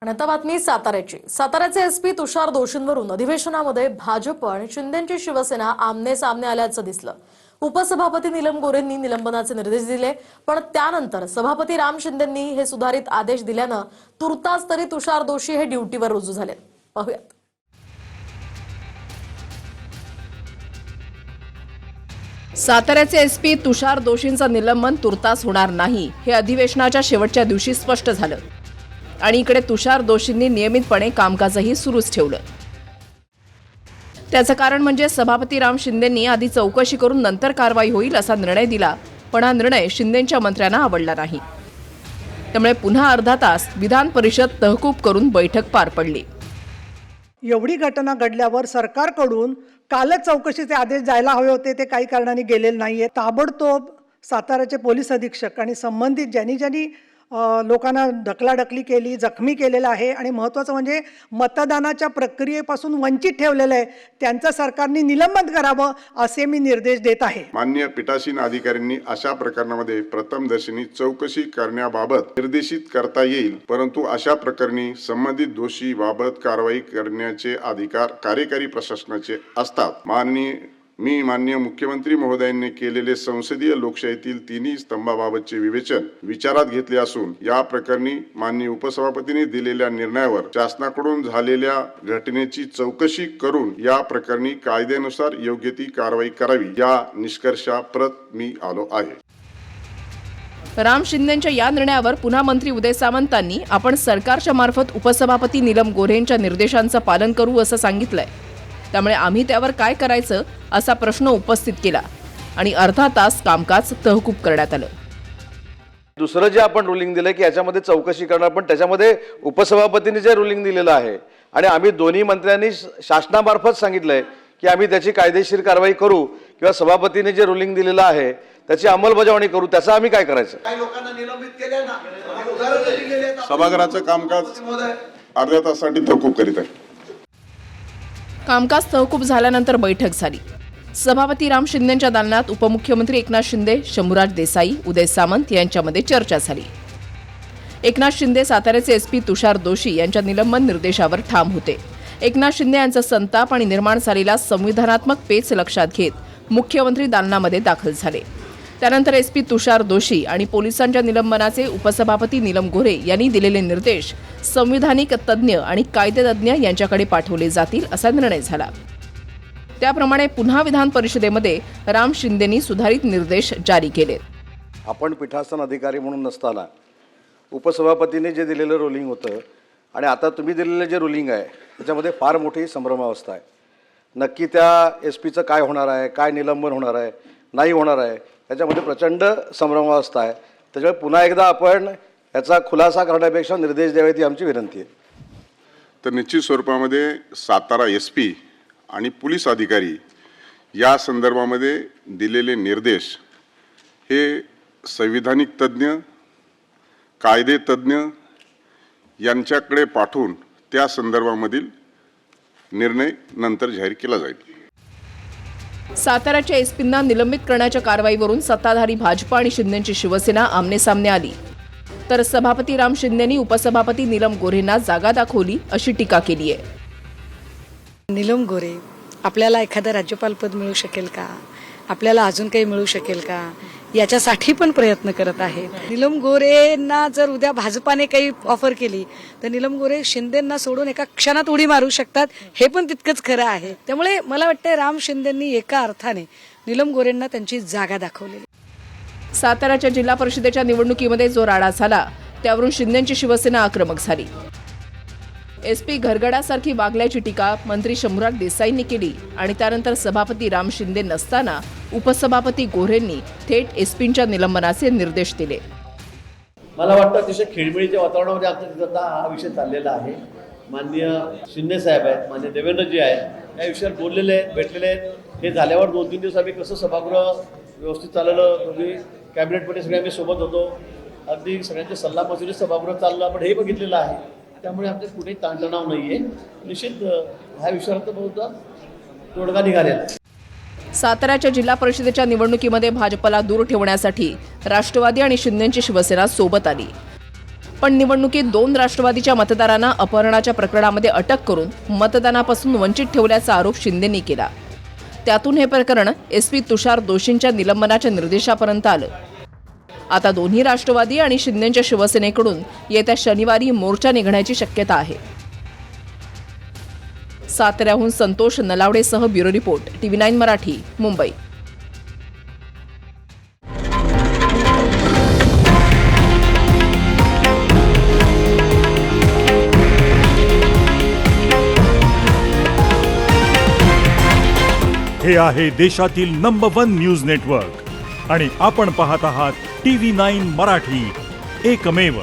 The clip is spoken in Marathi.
आणि आता बातमी साताऱ्याची। साताऱ्याचे एसपी तुषार दोशींवरून अधिवेशनामध्ये भाजप आणि शिंदेची शिवसेना आमने सामने आल्याचं दिसलं। उपसभापती नीलम गोरेंनी निलंबनाचे निर्देश दिले, पण त्यानंतर सभापती राम शिंदेंनी हे सुधारित आदेश दिल्यानं तुर्तास तरी तुषार दोशी हे ड्युटीवर रुजू झाले। पाहूयात। साताऱ्याचे एसपी तुषार दोशींचं निलंबन तुर्तास होणार नाही हे अधिवेशनाच्या शेवटच्या दिवशी स्पष्ट झालं आणि इकडे तुषार दोशींनी नियमितपणे कामकाजही सुरूच ठेवलं। त्याचं कारण म्हणजे सभापती राम शिंदेंनी आधी चौकशी करून नंतर कारवाई होईल असा निर्णय दिला, पण हा निर्णय शिंदेंच्या मंत्र्यांना आवडला नाही। त्यामुळे पुन्हा अर्धा तास विधान परिषद तहकूब करून बैठक पार पडली। एवढी घटना घडल्यावर सरकारकडून कालच चौकशीचे आदेश जायला हवे होते, ते काही कारणाने गेलेले नाहीये। ताबडतोब साताऱ्याचे पोलीस अधीक्षक आणि संबंधित ज्यांनी लोकांना ढकलाढकली केली, जखमी केलेला आहे आणि महत्त्वाचं म्हणजे मतदानाच्या प्रक्रियेपासून वंचित ठेवलेलं आहे, त्यांचं सरकारने निलंबन करावं असे मी निर्देश देत आहे। माननीय पीठासीन अधिकाऱ्यांनी अशा प्रकरणामध्ये प्रथमदर्शनी चौकशी करण्याबाबत निर्देशित करता येईल, परंतु अशा प्रकरणी संबंधित दोषी बाबत कारवाई करण्याचे अधिकार कार्यकारी प्रशासनाचे असतात। माननीय मुख्यमंत्री महोदयांनी केलेले संसदीय लोकशाहीतील तिन्ही स्तंभाबाबतचे विवेचन विचारात घेतले असून या प्रकरणी माननीय उपसभापतींनी दिलेल्या निर्णयावर शासनाकडून झालेल्या घटनेची चौकशी करून या प्रकरणी कायद्यानुसार योग्य ती कारवाई करावी या निष्कर्षाप्रत मी आलो आहे। राम शिंदेंच्या या निर्णयावर पुन्हा मंत्री उदय सामंतांनी आपण सरकारच्या मार्फत उपसभापती नीलम गोऱ्हेंच्या निर्देशांचं पालन करू असं सांगितलंय। त्यामुळे आम्ही त्यावर काय करायचं असा प्रश्न उपस्थित केला आणि अर्धा तास कामकाज तहकूब करण्यात आलं। दुसरं जे आपण रुलिंग दिलं की याच्यामध्ये चौकशी करणार, पण त्याच्यामध्ये उपसभापतींनी जे रुलिंग दिलेलं आहे आणि आम्ही दोन्ही मंत्र्यांनी शासनामार्फत सांगितलंय की आम्ही त्याची कायदेशीर कारवाई करू किंवा सभापतीने जे रुलिंग दिलेलं आहे त्याची अंमलबजावणी करू, त्याचं आम्ही काय करायचं। काही लोकांना निलंबित केले ना, सभागृहाचं कामकाज अर्ध्या तासासाठी तहकूब करीत आहे। कामकाज तहकूब झाल्यानंतर बैठक झाली। सभापती राम शिंदेंच्या दालनात उपमुख्यमंत्री एकनाथ शिंदे, शंभूराज देसाई, उदय सामंत यांच्यामध्ये चर्चा झाली। एकनाथ शिंदे साताऱ्याचे एसपी तुषार दोशी यांच्या निलंबन निर्देशावर ठाम होते। एकनाथ शिंदे यांचा संताप आणि निर्माण झालेला संविधानात्मक पेच लक्षात घेत मुख्यमंत्री दालनामध्ये दाखल झाले। त्यानंतर एसपी तुषार दोशी आणि पोलिसांच्या निलंबनाचे उपसभापती नीलम गोऱ्हे यांनी दिलेले निर्देश संविधानिक तज्ज्ञ आणि कायदेतज्ञ यांच्याकडे पाठवले जातील असा निर्णय झाला। त्याप्रमाणे पुन्हा विधान परिषदेमध्ये राम शिंदेंनी सुधारित निर्देश जारी केले। आपण पीठासन अधिकारी म्हणून नसताना उपसभापतीने जे दिलेलं रुलिंग होतं आणि आता तुम्ही दिलेलं जे रुलिंग आहे त्याच्यामध्ये फार मोठी संभ्रमावस्था आहे। नक्की त्या एसपीचं काय होणार आहे, काय निलंबन होणार आहे, नाही होणार आहे, त्याच्यामध्ये प्रचंड संभ्रमावस्था आहे। त्याच्यामुळे पुन्हा एकदा आपण याचा खुलासा करण्यापेक्षा निर्देश द्यावेत ही आमची विनंती आहे। तर निश्चित स्वरूपामध्ये सातारा एसपी आणि पोलीस अधिकारी या संदर्भामध्ये दिलेले निर्देश हे संविधानिक तज्ज्ञ, कायदे तज्ज्ञ यांच्याकडे पाठवून त्या संदर्भामधील निर्णय नंतर जाहीर केला जाईल। साताऱ्याच्या एसपींना निलंबित करण्याच्या कारवाईवरून सत्ताधारी भाजप आणि शिंदेची शिवसेना आमनेसामने आली, तर सभापती राम शिंदेंनी उपसभापती नीलम गोऱ्हेंना जागा दाखवली अशी टीका केली आहे। नीलम गोऱ्हे आपल्याला एखादं राज्यपालपद मिळू शकेल का, आपल्याला अजून काही मिळू शकेल का, याच्यासाठी पण प्रयत्न करत आहे। नीलम गोऱ्हेंना जर उद्या भाजपाने काही ऑफर केली तर नीलम गोऱ्हे शिंदेंना सोडून एका क्षणात उडी मारू शकतात, हे पण तितकंच खरं आहे। त्यामुळे मला वाटतं राम शिंदेंनी एका अर्थाने नीलम गोऱ्हेंना त्यांची जागा दाखवलेली। साताऱ्याच्या जिल्हा परिषदेच्या निवडणुकीमध्ये जो राडा झाला त्यावरून शिंदेची शिवसेना आक्रमक झाली। एसपी घरगडासारखी वागल्याची टीका मंत्री शंभूराज देसाईंनी केली आणि त्यानंतर सभापती राम शिंदे नसताना उपसभापती गोऱ्हेंनी थेट एसपींच्या निलंबनाचे निर्देश दिले। मला वाटतं अतिशय खेळमेळीच्या वातावरणामध्ये आता हा विषय चाललेला आहे। माननीय शिंदे साहेब आहेत, माननीय देवेंद्रजी आहेत, या विषयावर बोललेले आहेत, भेटलेले आहेत। हे झाल्यावर 2-3 दिवस आम्ही कसं सभागृह व्यवस्थित चाललं, म्हणजे कॅबिनेटमध्ये सगळे आम्ही सोबत होतो, अगदी सगळ्यांचे सल्ला मजुरी सभागृह चाललं, आपण हे बघितलेलं आहे। त्यामुळे आमच्या कुठेही ताणतणाव नाही आहे। निश्चित ह्या विषयावर बहुधा तोडगा निघालेला। साताऱ्याच्या जिल्हा परिषदेच्या निवडणुकीमध्ये भाजपला दूर ठेवण्यासाठी राष्ट्रवादी आणि शिंदेची शिवसेना सोबत आली। पण निवडणुकीत 2 राष्ट्रवादीच्या मतदारांना अपहरणाच्या प्रकरणामध्ये अटक करून मतदानापासून वंचित ठेवल्याचा आरोप शिंदेंनी केला. त्यातून हे प्रकरण एसपी तुषार दोशींच्या निलंबनाच्या निर्देशापर्यंत आलं. आता दोन्ही राष्ट्रवादी आणि शिंदेंच्या शिवसेनेकडून येत्या शनिवारी मोर्चा निघण्याची शक्यता आहे. साताऱ्याहून संतोष नलावडेसह bureau report TV9 Marathi, Mumbai. हे आहे देशातील नंबर 1 न्यूज नेटवर्क आणि आपण पाहत आहात TV9 मराठी, एकमेव.